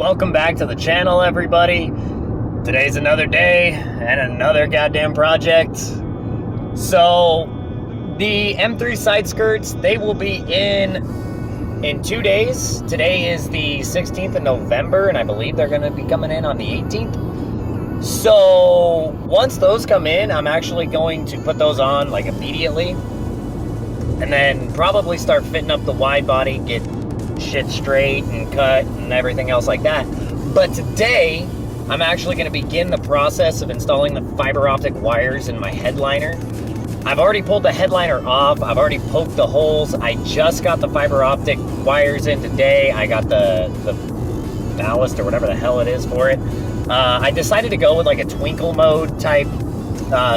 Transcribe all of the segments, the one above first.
Welcome back to the channel, everybody. Today's another day and another goddamn project. So the M3 side skirts, they will be in 2 days. Today is the 16th of November, and I believe they're going to be coming in on the 18th. So once those come in, I'm actually going to put those on like immediately, and then probably start fitting up the wide body, get shit straight and cut and everything else like that. But today I'm actually going to begin the process of installing the fiber optic wires in my headliner. I've already pulled the headliner off. I've already poked the holes. I just got the fiber optic wires in today. I got the ballast or whatever the hell it is for it. I decided to go with like a twinkle mode type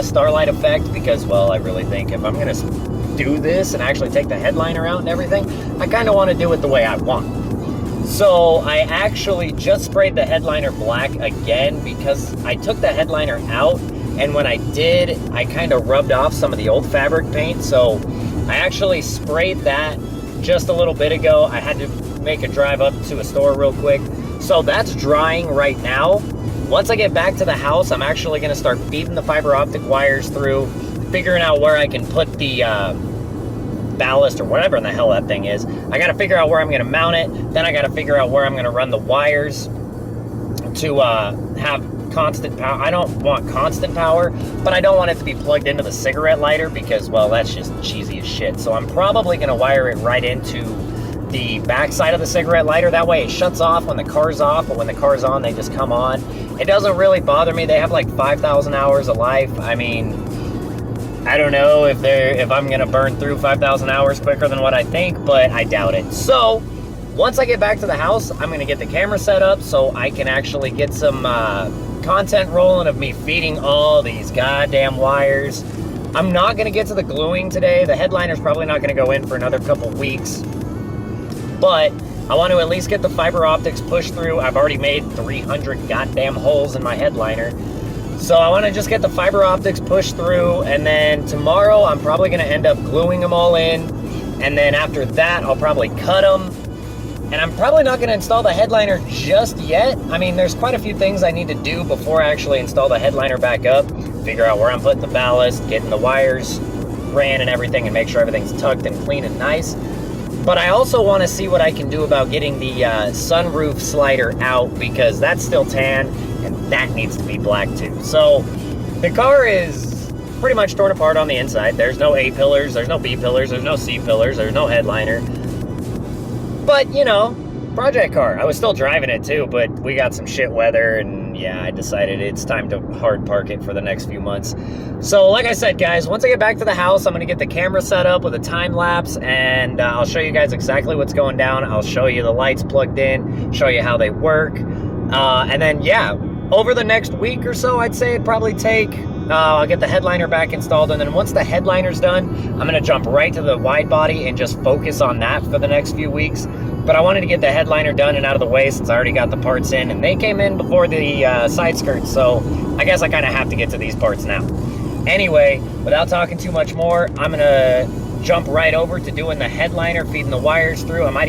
starlight effect because, well, I really think if I'm going to do this and actually take the headliner out and everything, I kind of want to do it the way I want. So I actually just sprayed the headliner black again because I took the headliner out, and when I did, I kind of rubbed off some of the old fabric paint. So I actually sprayed that just a little bit ago. I had to make a drive up to a store real quick. So that's drying right now. Once I get back to the house, I'm actually going to start feeding the fiber optic wires through, figuring out where I can put the ballast or whatever in the hell that thing is. I got to figure out where I'm going to mount it. Then I got to figure out where I'm going to run the wires to have constant power. I don't want constant power, but I don't want it to be plugged into the cigarette lighter because, well, that's just cheesy as shit. So I'm probably going to wire it right into the back side of the cigarette lighter. That way it shuts off when the car's off, but when the car's on, they just come on. It doesn't really bother me. They have like 5,000 hours of life. I mean, I don't know if I'm gonna burn through 5,000 hours quicker than what I think, but I doubt it. So once I get back to the house, I'm gonna get the camera set up so I can actually get some content rolling of me feeding all these goddamn wires. I'm not gonna get to the gluing today. The headliner's probably not gonna go in for another couple weeks, but I want to at least get the fiber optics pushed through. I've already made 300 goddamn holes in my headliner. So I want to just get the fiber optics pushed through, and then tomorrow I'm probably going to end up gluing them all in, and then after that I'll probably cut them, and I'm probably not going to install the headliner just yet. I mean, there's quite a few things I need to do before I actually install the headliner back up, figure out where I'm putting the ballast, getting the wires ran and everything, and make sure everything's tucked and clean and nice. But I also want to see what I can do about getting the sunroof slider out, because that's still tan and that needs to be black too. So the car is pretty much torn apart on the inside. There's no A pillars, there's no B pillars, there's no C pillars, there's no headliner. But, you know, project car. I was still driving it too, but we got some shit weather, and yeah, I decided it's time to hard park it for the next few months. So like I said, guys, once I get back to the house, I'm going to get the camera set up with a time lapse, and I'll show you guys exactly what's going down. I'll show you the lights plugged in, show you how they work, and then yeah, over the next week or so, I'd say it'd probably take, I'll get the headliner back installed, and then once the headliner's done, I'm going to jump right to the wide body and just focus on that for the next few weeks. But I wanted to get the headliner done and out of the way since I already got the parts in, and they came in before the side skirts, so I guess I kind of have to get to these parts now. Anyway, without talking too much more, I'm going to jump right over to doing the headliner, feeding the wires through. I might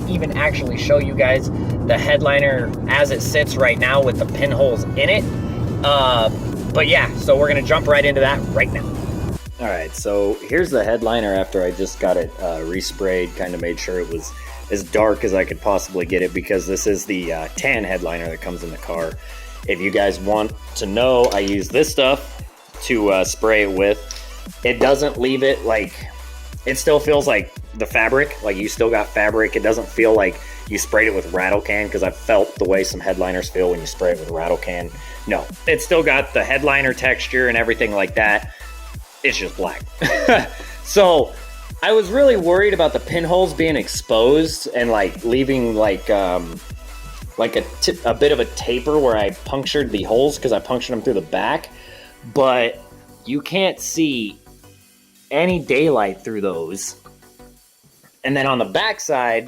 even actually show you guys the headliner as it sits right now with the pinholes in it. But yeah, so we're going to jump right into that right now. All right, so here's the headliner after I just got it resprayed, kind of made sure it was as dark as I could possibly get it, because this is the tan headliner that comes in the car. If you guys want to know, I use this stuff to spray it with. It doesn't leave it like, it still feels like the fabric, like you still got fabric. It doesn't feel like you sprayed it with rattle can, because I've felt the way some headliners feel when you spray it with rattle can. No, it's still got the headliner texture and everything like that. It's just black. So I was really worried about the pinholes being exposed and like leaving like a bit of a taper where I punctured the holes, because I punctured them through the back, but you can't see any daylight through those. And then on the back side,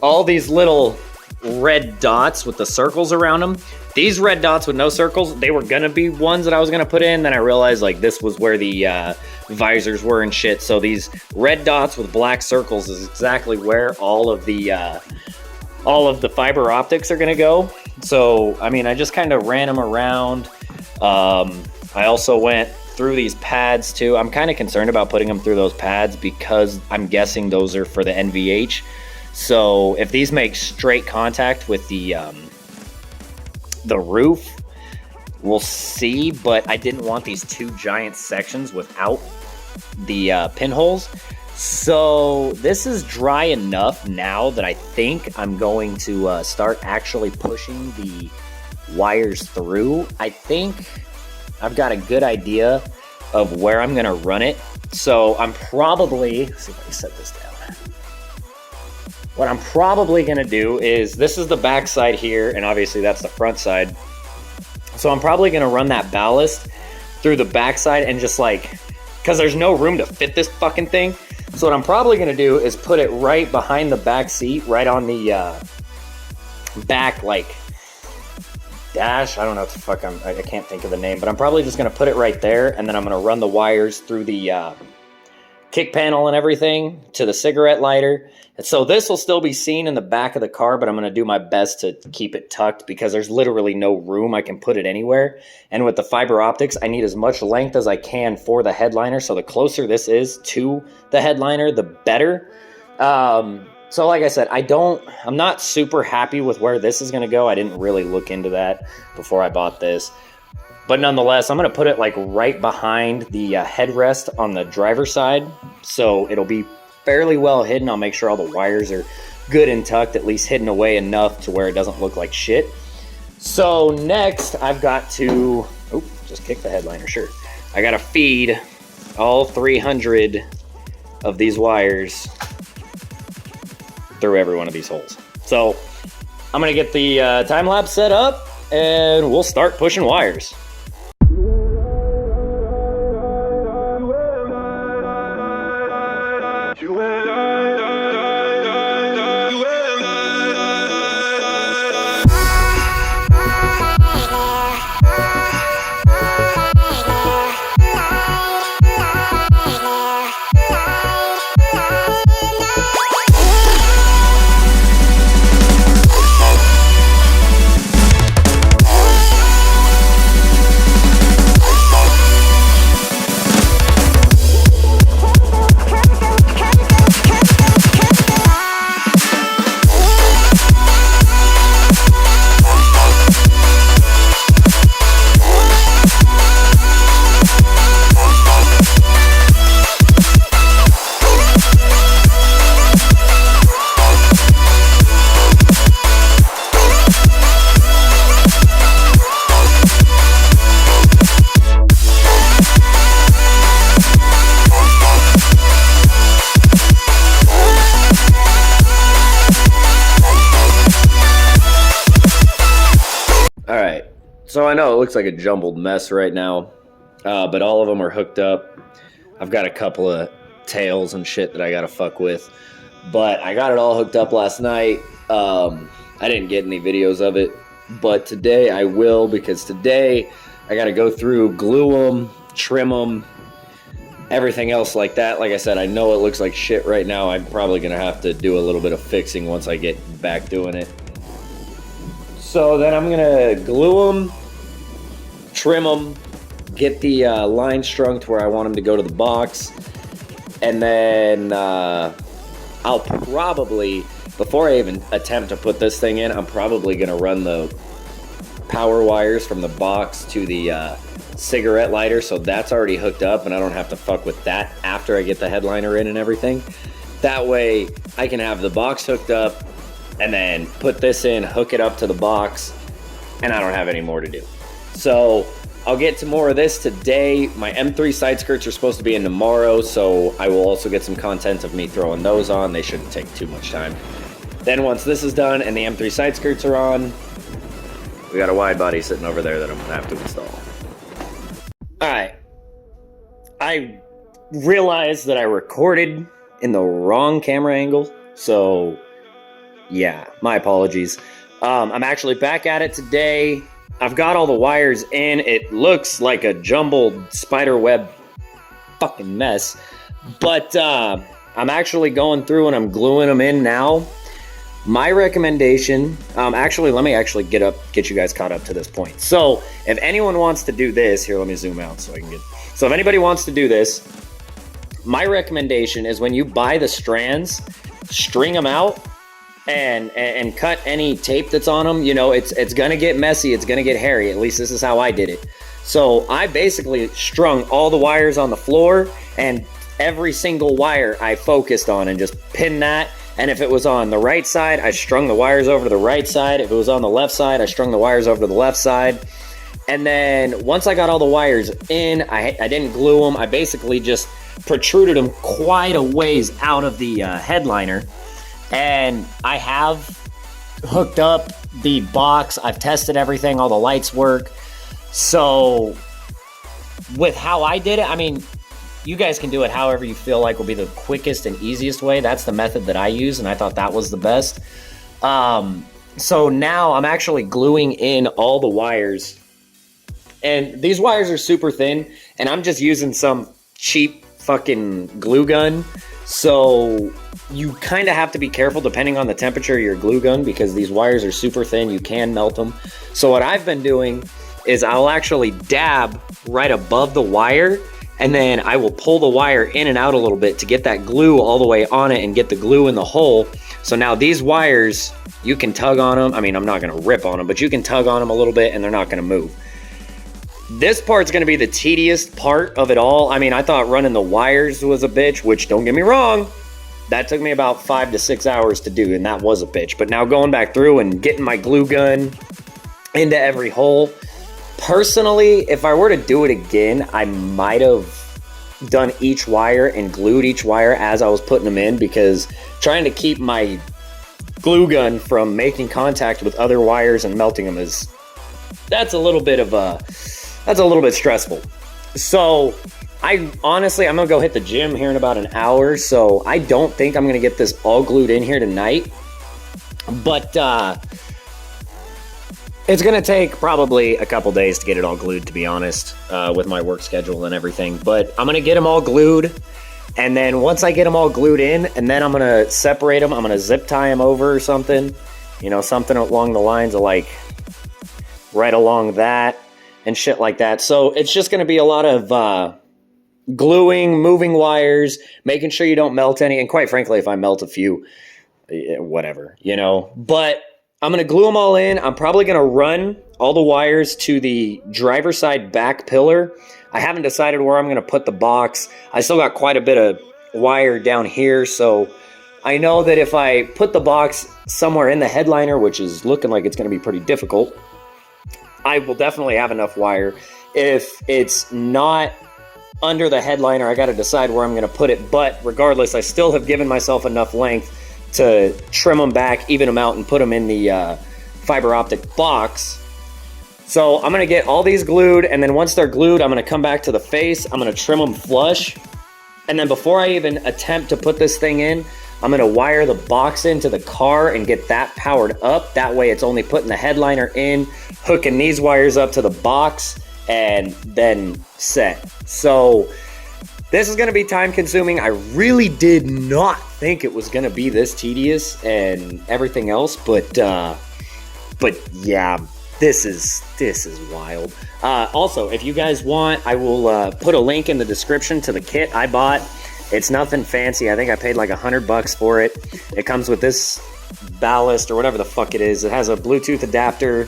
all these little red dots with the circles around them. These red dots with no circles, they were gonna be ones that I was gonna put in. Then I realized like this was where the visors were and shit. So these red dots with black circles is exactly where all of the all of the fiber optics are going to go. So, I mean, I just kind of ran them around. I also went through these pads too. I'm kind of concerned about putting them through those pads because I'm guessing those are for the NVH. So if these make straight contact with the roof, we'll see. But I didn't want these two giant sections without the pinholes. So this is dry enough now that I think I'm going to start actually pushing the wires through. I think I've got a good idea of where I'm gonna run it. So I'm probably, let's see if I can set this down. What I'm probably gonna do is, this is the back side here, and obviously that's the front side. So I'm probably gonna run that ballast through the back side and just like, cause there's no room to fit this fucking thing. So what I'm probably gonna do is put it right behind the back seat, right on the back like dash. I don't know what the fuck I can't think of the name, but I'm probably just gonna put it right there, and then I'm gonna run the wires through the kick panel and everything to the cigarette lighter. And so this will still be seen in the back of the car, but I'm gonna do my best to keep it tucked because there's literally no room. I can put it anywhere. And with the fiber optics, I need as much length as I can for the headliner. So the closer this is to the headliner, the better. So like I said, I'm not super happy with where this is going to go. I didn't really look into that before I bought this. But nonetheless, I'm going to put it like right behind the headrest on the driver's side. So it'll be fairly well hidden. I'll make sure all the wires are good and tucked, at least hidden away enough to where it doesn't look like shit. So next I've got to, just kick the headliner, sure. I got to feed all 300 of these wires through every one of these holes. So I'm gonna get the time lapse set up and we'll start pushing wires. So I know it looks like a jumbled mess right now, but all of them are hooked up. I've got a couple of tails and shit that I gotta fuck with, but I got it all hooked up last night. I didn't get any videos of it, but today I will, because today I gotta go through, glue them, trim them, everything else like that. Like I said, I know it looks like shit right now. I'm probably gonna have to do a little bit of fixing once I get back doing it. So then I'm gonna glue them, trim them, get the line strung to where I want them to go to the box, and then I'll probably, before I even attempt to put this thing in, I'm probably gonna run the power wires from the box to the cigarette lighter, so that's already hooked up and I don't have to fuck with that after I get the headliner in and everything. That way I can have the box hooked up and then put this in, hook it up to the box, and I don't have any more to do. So I'll get to more of this today. My M3 side skirts are supposed to be in tomorrow, so I will also get some content of me throwing those on. They shouldn't take too much time. Then once this is done and the M3 side skirts are on, we got a wide body sitting over there that I'm gonna have to install. All right, I realized that I recorded in the wrong camera angle, so yeah, my apologies. I'm actually back at it today. I've got all the wires in. It looks like a jumbled spider web fucking mess, but I'm actually going through and I'm gluing them in now. My recommendation, actually, let me actually get you guys caught up to this point. So if anyone wants to do this, here, let me zoom out so I can get, so if anybody wants to do this, my recommendation is when you buy the strands, string them out and cut any tape that's on them. You know, it's gonna get messy, it's gonna get hairy. At least this is how I did it. So I basically strung all the wires on the floor, and every single wire I focused on and just pinned that. And if it was on the right side, I strung the wires over to the right side. If it was on the left side, I strung the wires over to the left side. And then once I got all the wires in, I didn't glue them. I basically just protruded them quite a ways out of the headliner. And I have hooked up the box. I've tested everything. All the lights work. So with how I did it, I mean, you guys can do it however you feel like will be the quickest and easiest way. That's the method that I use, and I thought that was the best. So now I'm actually gluing in all the wires. And these wires are super thin, and I'm just using some cheap fucking glue gun. So you kind of have to be careful depending on the temperature of your glue gun, because these wires are super thin. You can melt them. So what I've been doing is I'll actually dab right above the wire, and then I will pull the wire in and out a little bit to get that glue all the way on it and get the glue in the hole. So now these wires, you can tug on them. I mean, I'm not gonna rip on them, but you can tug on them a little bit and they're not gonna move. This part's gonna be the tedious part of it all. I mean, I thought running the wires was a bitch, which, don't get me wrong, that took me about 5 to 6 hours to do, and that was a bitch. But now going back through and getting my glue gun into every hole, personally, if I were to do it again, I might have done each wire and glued each wire as I was putting them in, because trying to keep my glue gun from making contact with other wires and melting them that's a little bit stressful. So I'm gonna go hit the gym here in about an hour, so I don't think I'm gonna get this all glued in here tonight, but it's gonna take probably a couple days to get it all glued, to be honest, with my work schedule and everything. But I'm gonna get them all glued, and then once I get them all glued in, and then I'm gonna separate them. I'm gonna zip tie them over or something, you know, something along the lines of like right along that and shit like that. So it's just gonna be a lot of gluing, moving wires, making sure you don't melt any. And quite frankly, if I melt a few, whatever, you know. But I'm going to glue them all in. I'm probably going to run all the wires to the driver's side back pillar. I haven't decided where I'm going to put the box. I still got quite a bit of wire down here, so I know that if I put the box somewhere in the headliner, which is looking like it's going to be pretty difficult, I will definitely have enough wire. If it's not under the headliner, I got to decide where I'm going to put it. But regardless, I still have given myself enough length to trim them back, even them out, and put them in the fiber optic box. So I'm going to get all these glued, and then once they're glued, I'm going to come back to the face. I'm going to trim them flush. And then before I even attempt to put this thing in, I'm going to wire the box into the car and get that powered up. That way it's only putting the headliner in, hooking these wires up to the box, and then set. So this is going to be time consuming. I really did not think it was going to be this tedious and everything else, but yeah, this is wild. Also, if you guys want, I will put a link in the description to the kit I bought. It's nothing fancy. I think I paid like $100 for it. It comes with this ballast or whatever the fuck it is. It has a Bluetooth adapter.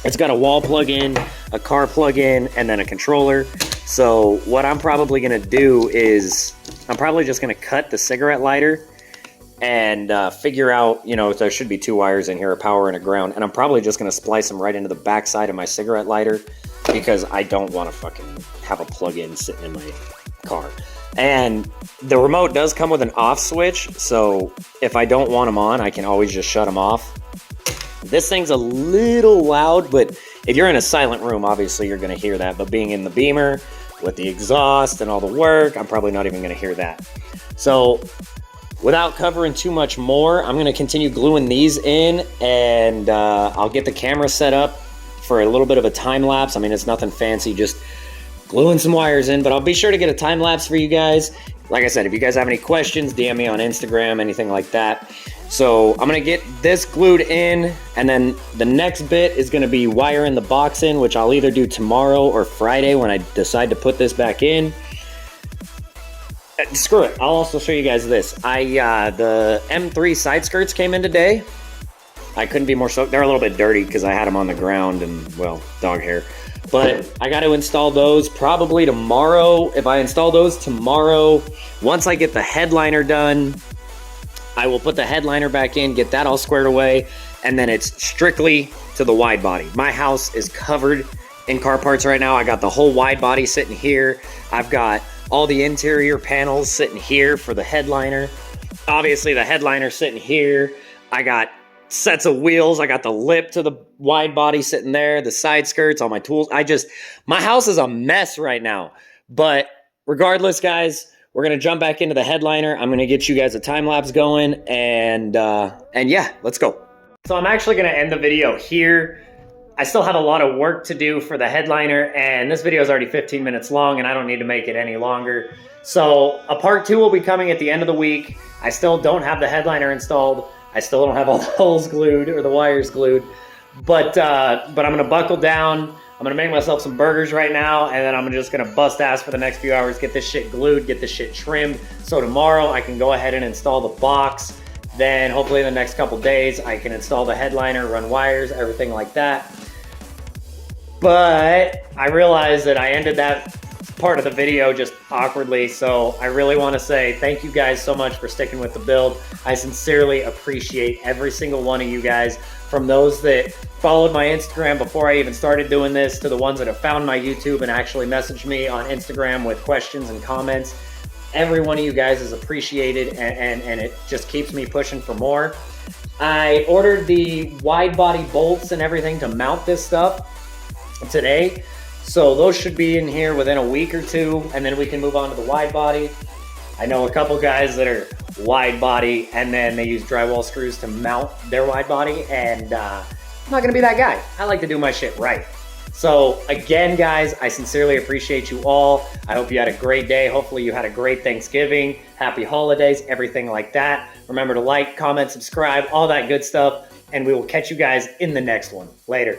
It's got a wall plug-in, a car plug-in, and then a controller. So what I'm probably going to do is I'm probably just going to cut the cigarette lighter and figure out, you know, there should be 2 wires in here, a power and a ground. And I'm probably just going to splice them right into the back side of my cigarette lighter, because I don't want to fucking have a plug-in sitting in my car. And the remote does come with an off switch, so if I don't want them on, I can always just shut them off. This thing's a little loud, but if you're in a silent room, obviously you're going to hear that. But being in the Beamer with the exhaust and all the work, I'm probably not even going to hear that. So without covering too much more, I'm going to continue gluing these in, and I'll get the camera set up for a little bit of a time lapse. I mean, it's nothing fancy, just gluing some wires in, but I'll be sure to get a time lapse for you guys. Like I said, if you guys have any questions, DM me on Instagram, anything like that. So I'm gonna get this glued in, and then the next bit is gonna be wiring the box in, which I'll either do tomorrow or Friday when I decide to put this back in. Screw it, I'll also show you guys this. The M3 side skirts came in today. I couldn't be more stoked. They're a little bit dirty because I had them on the ground and, well, dog hair. But I got to install those probably tomorrow. If I install those tomorrow, once I get the headliner done, I will put the headliner back in, get that all squared away, and then it's strictly to the wide body. My house is covered in car parts right now. I got the whole wide body sitting here. I've got all the interior panels sitting here for the headliner. Obviously the headliner sitting here. I got sets of wheels. I got the lip to the wide body sitting there, the side skirts, all my tools. My house is a mess right now. But regardless, guys, we're gonna jump back into the headliner. I'm gonna get you guys a time lapse going, and yeah, let's go. So I'm actually gonna end the video here. I still have a lot of work to do for the headliner, and this video is already 15 minutes long, and I don't need to make it any longer. So a part 2 will be coming at the end of the week. I still don't have the headliner installed. I still don't have all the holes glued or the wires glued, but I'm gonna buckle down. I'm gonna make myself some burgers right now, and then I'm just gonna bust ass for the next few hours, get this shit glued, get this shit trimmed. So tomorrow I can go ahead and install the box. Then hopefully in the next couple days I can install the headliner, run wires, everything like that. But I realized that I ended that part of the video just awkwardly, so I really want to say thank you guys so much for sticking with the build. I sincerely appreciate every single one of you guys, from those that followed my Instagram before I even started doing this, to the ones that have found my YouTube and actually messaged me on Instagram with questions and comments. Every one of you guys is appreciated, and it just keeps me pushing for more. I ordered the wide body bolts and everything to mount this stuff today, so those should be in here within a week or two, and then we can move on to the wide body. I know a couple guys that are wide body and then they use drywall screws to mount their wide body, and I'm not gonna be that guy. I like to do my shit right. So again, guys, I sincerely appreciate you all. I hope you had a great day. Hopefully you had a great Thanksgiving, happy holidays, everything like that. Remember to like, comment, subscribe, all that good stuff, and we will catch you guys in the next one. Later.